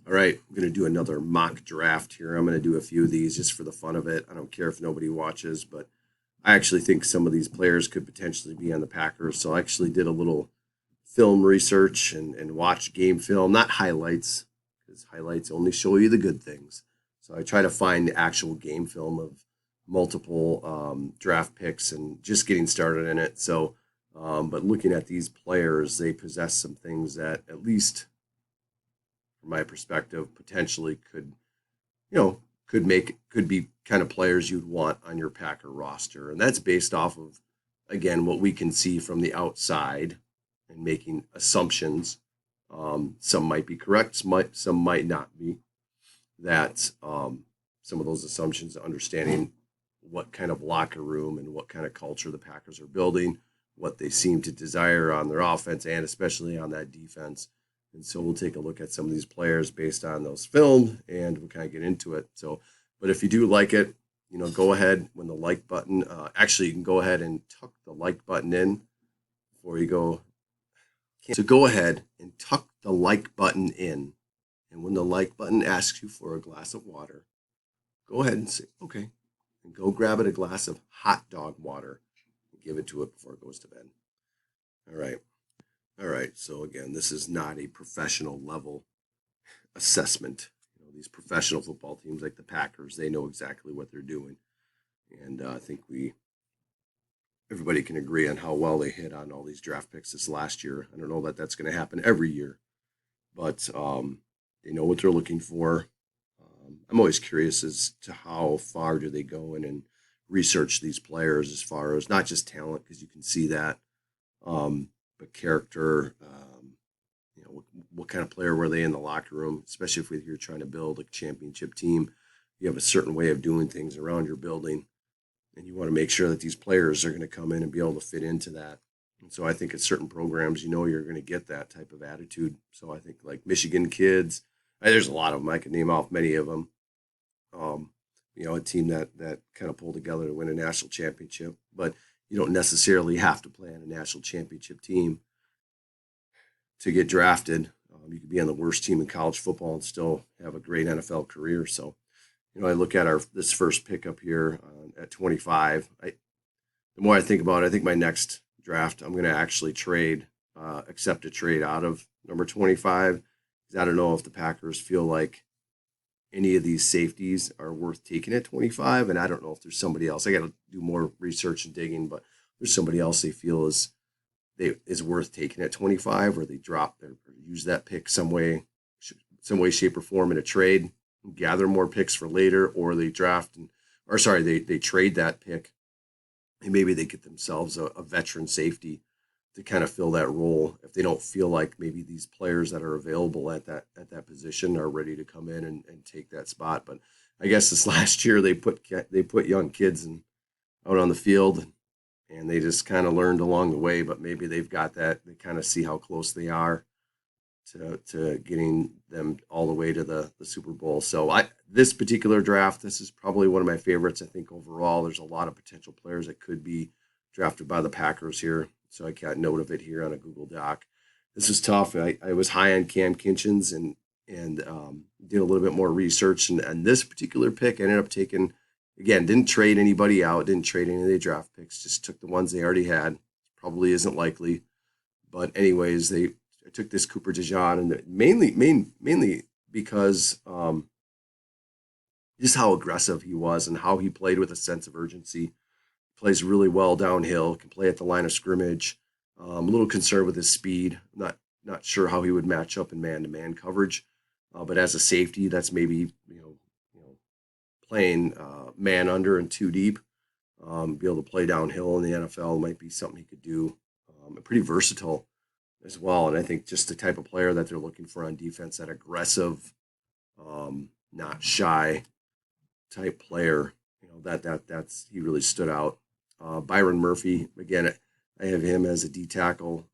All right, I'm going to do another mock draft here. I'm going to do a few of these just for the fun of it. I don't care if nobody watches, but I actually think some of these players could potentially be on the Packers. So I actually did a little film research and watched game film, not highlights, because highlights only show you the good things. So I try to find actual game film of multiple draft picks and just getting started in it. So, but looking at these players, they possess some things that at least from my perspective, potentially could be kind of players you'd want on your Packer roster. And that's based off of, again, what we can see from the outside and making assumptions. Some might be correct, some might not be. That some of those assumptions, understanding what kind of locker room and what kind of culture the Packers are building, what they seem to desire on their offense and especially on that defense. And so we'll take a look at some of these players based on those film and we'll kind of get into it. So, but if you do like it, go ahead when the like button, actually, you can go ahead and tuck the like button in before you go. So go ahead and tuck the like button in. And when the like button asks you for a glass of water, go ahead and say, okay, and go grab it a glass of hot dog water and give it to it before it goes to bed. All right. All right, so again, this is not a professional level assessment. These professional football teams like the Packers, they know exactly what they're doing, and I think everybody can agree on how well they hit on all these draft picks this last year. I don't know that that's going to happen every year, but they know what they're looking for. I'm always curious as to how far do they go in and research these players as far as not just talent, because you can see that. But character, what kind of player were they in the locker room, especially if you're trying to build a championship team. You have a certain way of doing things around your building, and you want to make sure that these players are going to come in and be able to fit into that. And so I think at certain programs, you're going to get that type of attitude. So I think like Michigan kids, there's a lot of them. I can name off many of them. A team that kind of pulled together to win a national championship, but you don't necessarily have to play on a national championship team to get drafted. You could be on the worst team in college football and still have a great NFL career. So, I look at this first pickup here at 25. The more I think about it, I think my next draft, I'm going to actually accept a trade out of number 25. Because I don't know if the Packers feel like any of these safeties are worth taking at 25. And I don't know if there's somebody else. I got to do more research and digging, but there's somebody else they feel is worth taking at 25, or they drop or use that pick some way, shape, or form in a trade, and gather more picks for later, or they they trade that pick, and maybe they get themselves a veteran safety to kind of fill that role if they don't feel like maybe these players that are available at that position are ready to come in and take that spot. But I guess this last year they put young kids out on the field, and they just kind of learned along the way. But maybe they've got that. They kind of see how close they are to getting them all the way to the Super Bowl. So this particular draft, this is probably one of my favorites. I think overall there's a lot of potential players that could be drafted by the Packers here. So I got note of it here on a Google Doc. This was tough. I was high on Cam Kinchins and did a little bit more research. And this particular pick I ended up taking, again, didn't trade anybody out, didn't trade any of the draft picks, just took the ones they already had. Probably isn't likely. But anyways, I took this Cooper DeJean, and mainly because just how aggressive he was and how he played with a sense of urgency. Plays really well downhill, can play at the line of scrimmage. A little concerned with his speed. Not sure how he would match up in man-to-man coverage. But as a safety, that's maybe playing man under and too deep. Be able to play downhill in the NFL might be something he could do. Pretty versatile as well. And I think just the type of player that they're looking for on defense, that aggressive, not shy type player. That's he really stood out. Byron Murphy, again, I have him as a D tackle.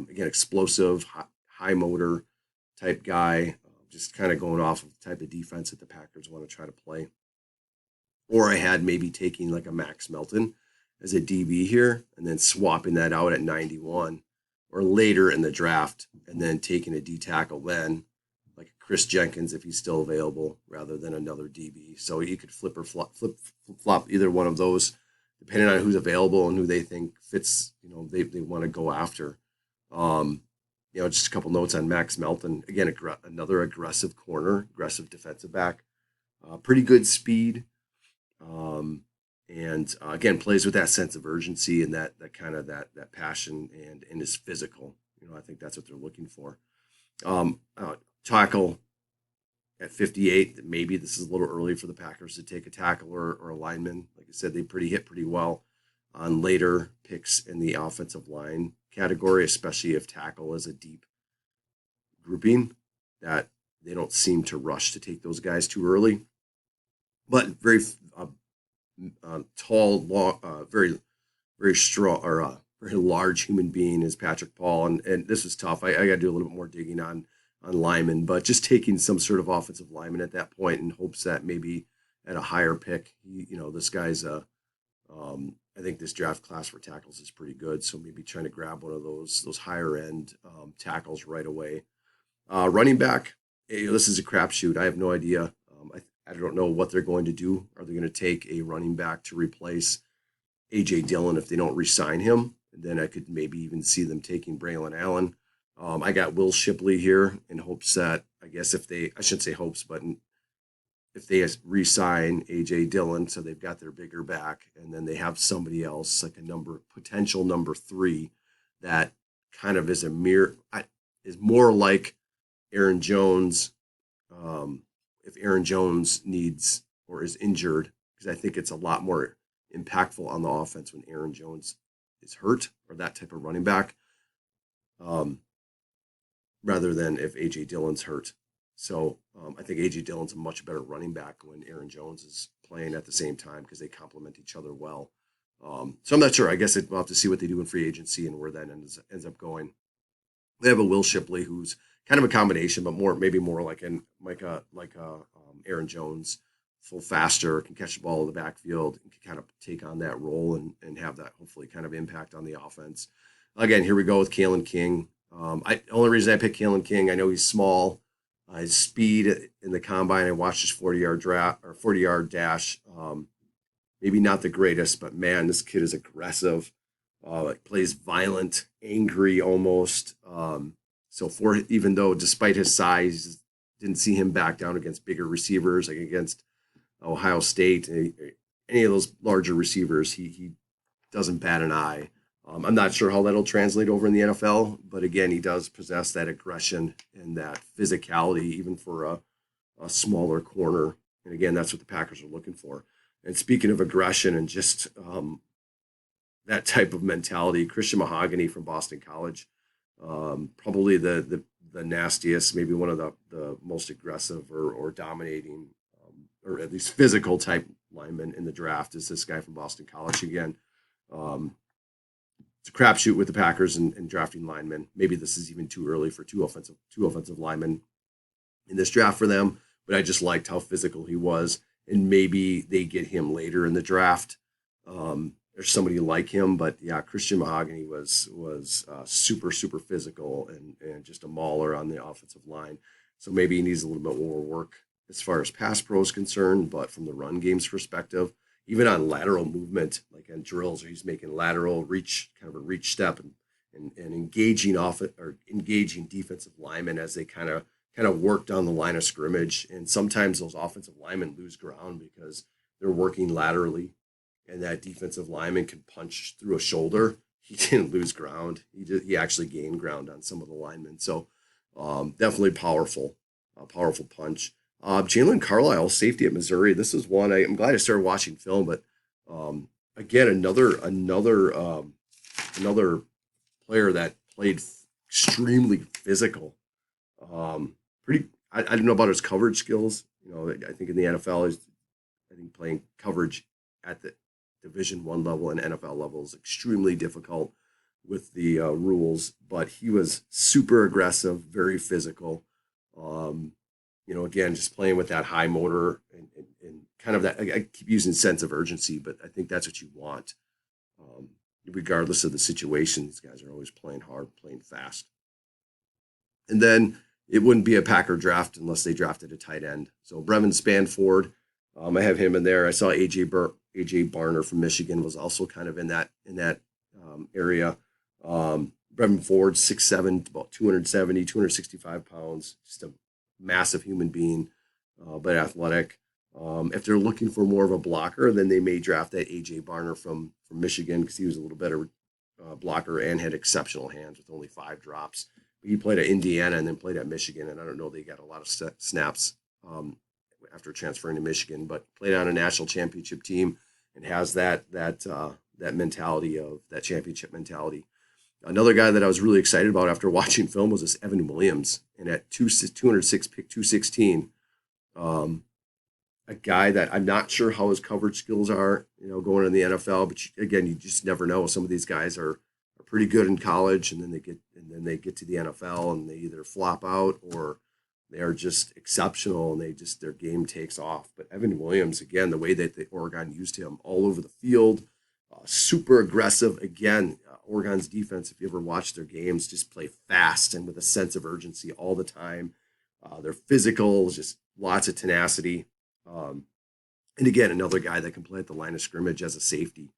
Again, explosive, high motor type guy. Just kind of going off of the type of defense that the Packers want to try to play. Or I had maybe taking like a Max Melton as a DB here and then swapping that out at 91 or later in the draft and then taking a D tackle then, like a Chris Jenkins if he's still available rather than another DB. So you could flip-flop either one of those depending on who's available and who they think fits, they want to go after. Just a couple notes on Max Melton. Again, another aggressive corner, aggressive defensive back. Pretty good speed. And again, plays with that sense of urgency and that kind of that passion and is physical. I think that's what they're looking for. Tackle at 58. Maybe this is a little early for the Packers to take a tackle or a lineman. Like I said, they hit pretty well on later picks in the offensive line category, especially if tackle is a deep grouping, that they don't seem to rush to take those guys too early. But very tall, long, very, very strong, or very large human being is Patrick Paul. And this was tough. I got to do a little bit more digging on linemen, but just taking some sort of offensive lineman at that point in hopes that maybe at a higher pick, this guy's I think this draft class for tackles is pretty good. So maybe trying to grab one of those higher end tackles right away. Running back, this is a crapshoot. I have no idea. I don't know what they're going to do. Are they going to take a running back to replace A.J. Dillon if they don't re-sign him? And then I could maybe even see them taking Braylon Allen. I got Will Shipley here in hopes that, I guess I shouldn't say hopes, but if they re-sign A.J. Dillon, so they've got their bigger back, and then they have somebody else, like potential number 3, that kind of is is more like Aaron Jones, if Aaron Jones needs or is injured, because I think it's a lot more impactful on the offense when Aaron Jones is hurt or that type of running back, rather than if A.J. Dillon's hurt. So I think A.J. Dillon's a much better running back when Aaron Jones is playing at the same time because they complement each other well. So I'm not sure. I guess we'll have to see what they do in free agency and where that ends up going. They have a Will Shipley who's kind of a combination, but maybe more like Aaron Jones, full faster, can catch the ball in the backfield, and can kind of take on that role and have that hopefully kind of impact on the offense. Again, here we go with Kalen King. The only reason I picked Kalen King, I know he's small. His speed in the combine, I watched his 40-yard dash. Maybe not the greatest, but man, this kid is aggressive. Plays violent, angry almost. Even though despite his size, didn't see him back down against bigger receivers, like against Ohio State, any of those larger receivers, he doesn't bat an eye. I'm not sure how that'll translate over in the NFL, but again, he does possess that aggression and that physicality, even for a smaller corner. And again, that's what the Packers are looking for. And speaking of aggression and just that type of mentality, Christian Mahogany from Boston College, probably the nastiest, maybe one of the most aggressive or dominating, or at least physical type lineman in the draft is this guy from Boston College again. It's a crapshoot with the Packers and drafting linemen. Maybe this is even too early for two offensive linemen in this draft for them, but I just liked how physical he was, and maybe they get him later in the draft. There's somebody like him, but yeah, Christian Mahogany was super, super physical and just a mauler on the offensive line. So maybe he needs a little bit more work as far as pass pro is concerned, but from the run game's perspective, even on lateral movement, like on drills, where he's making lateral reach, kind of a reach step, and engaging engaging defensive linemen as they kind of work down the line of scrimmage. And sometimes those offensive linemen lose ground because they're working laterally, and that defensive lineman can punch through a shoulder. He didn't lose ground. He actually gained ground on some of the linemen. So definitely powerful punch. Jalen Carlisle, safety at Missouri. This is one I'm glad I started watching film, but again, another player that played extremely physical. I don't know about his coverage skills. I think in the NFL, I think playing coverage at the Division I level and NFL level is extremely difficult with the rules, but he was super aggressive, very physical. Again, just playing with that high motor and kind of that, I keep using sense of urgency, but I think that's what you want. Regardless of the situation, these guys are always playing hard, playing fast. And then it wouldn't be a Packer draft unless they drafted a tight end. So Brevin Spanford, I have him in there. I saw AJ Barner from Michigan was also kind of in that area. Brevin Ford, 6'7", about 270, 265 pounds, just a massive human being, but athletic. If they're looking for more of a blocker, then they may draft that AJ Barner from Michigan because he was a little better blocker and had exceptional hands with only 5 drops. He played at Indiana and then played at Michigan, and I don't know they got a lot of snaps after transferring to Michigan, but played on a national championship team and has that mentality of that championship mentality. Another guy that I was really excited about after watching film was this Evan Williams, and at 206 pick 216, a guy that I'm not sure how his coverage skills are, going in the NFL. But again, you just never know. Some of these guys are pretty good in college, and then they get to the NFL and they either flop out or they are just exceptional and their game takes off. But Evan Williams, again, the way that the Oregon used him all over the field, super aggressive. Again, Oregon's defense, if you ever watch their games, just play fast and with a sense of urgency all the time. They're physical, just lots of tenacity. And again, another guy that can play at the line of scrimmage as a safety.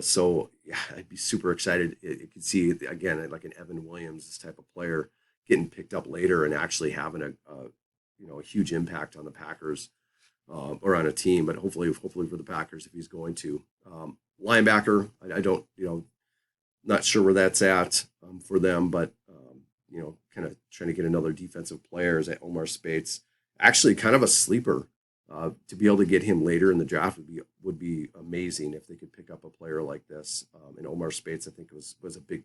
So yeah, I'd be super excited. You could see again, like an Evan Williams, this type of player getting picked up later and actually having a huge impact on the Packers or on a team. But hopefully for the Packers, if he's going to linebacker, I don't, not sure where that's at for them, but kind of trying to get another defensive player is at Omar Spates. Actually, kind of a sleeper. To be able to get him later in the draft would be amazing if they could pick up a player like this. And Omar Spates, I think, was a big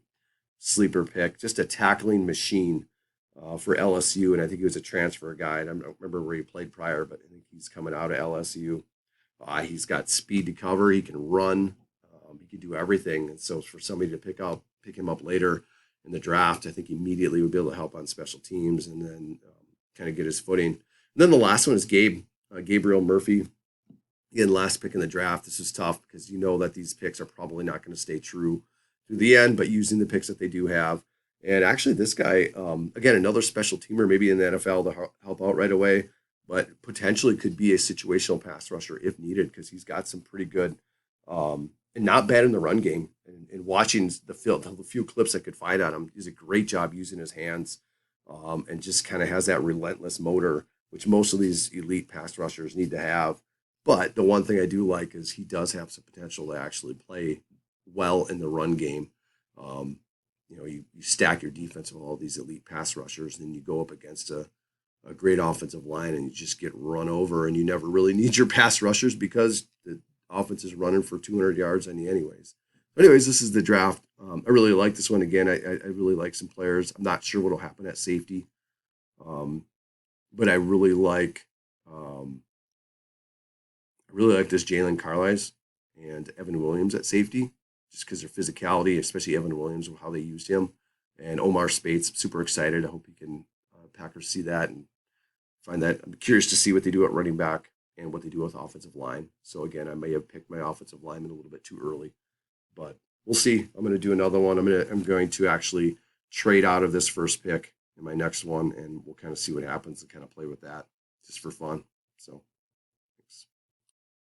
sleeper pick, just a tackling machine for LSU. And I think he was a transfer guy. And I don't remember where he played prior, but I think he's coming out of LSU. He's got speed to cover. He can run. He can do everything. And so for somebody to pick him up later in the draft, I think immediately would be able to help on special teams and then kind of get his footing. And then the last one is Gabriel Murphy. Again, last pick in the draft. This is tough because you know that these picks are probably not going to stay true to the end, but using the picks that they do have. And actually, this guy, again, another special teamer, maybe in the NFL to help out right away, but potentially could be a situational pass rusher if needed because he's got some pretty good and not bad in the run game. And watching the few clips I could find on him, he's a great job using his hands and just kind of has that relentless motor, which most of these elite pass rushers need to have. But the one thing I do like is he does have some potential to actually play well in the run game. You stack your defense with all these elite pass rushers, and then you go up against a great offensive line and you just get run over, and you never really need your pass rushers because the offense is running for 200 yards on you anyways. But anyways, this is the draft. I really like this one. Again, I really like some players. I'm not sure what will happen at safety. But I really like this Jalen Carlisle and Evan Williams at safety, just because their physicality, especially Evan Williams, how they used him, and Omar Spates. I'm super excited. I hope he can Packers see that and find that. I'm curious to see what they do at running back and what they do with offensive line. So again, I may have picked my offensive lineman a little bit too early, but we'll see. I'm going to do another one. I'm going to actually trade out of this first pick in my next one, and we'll kind of see what happens and kind of play with that just for fun. So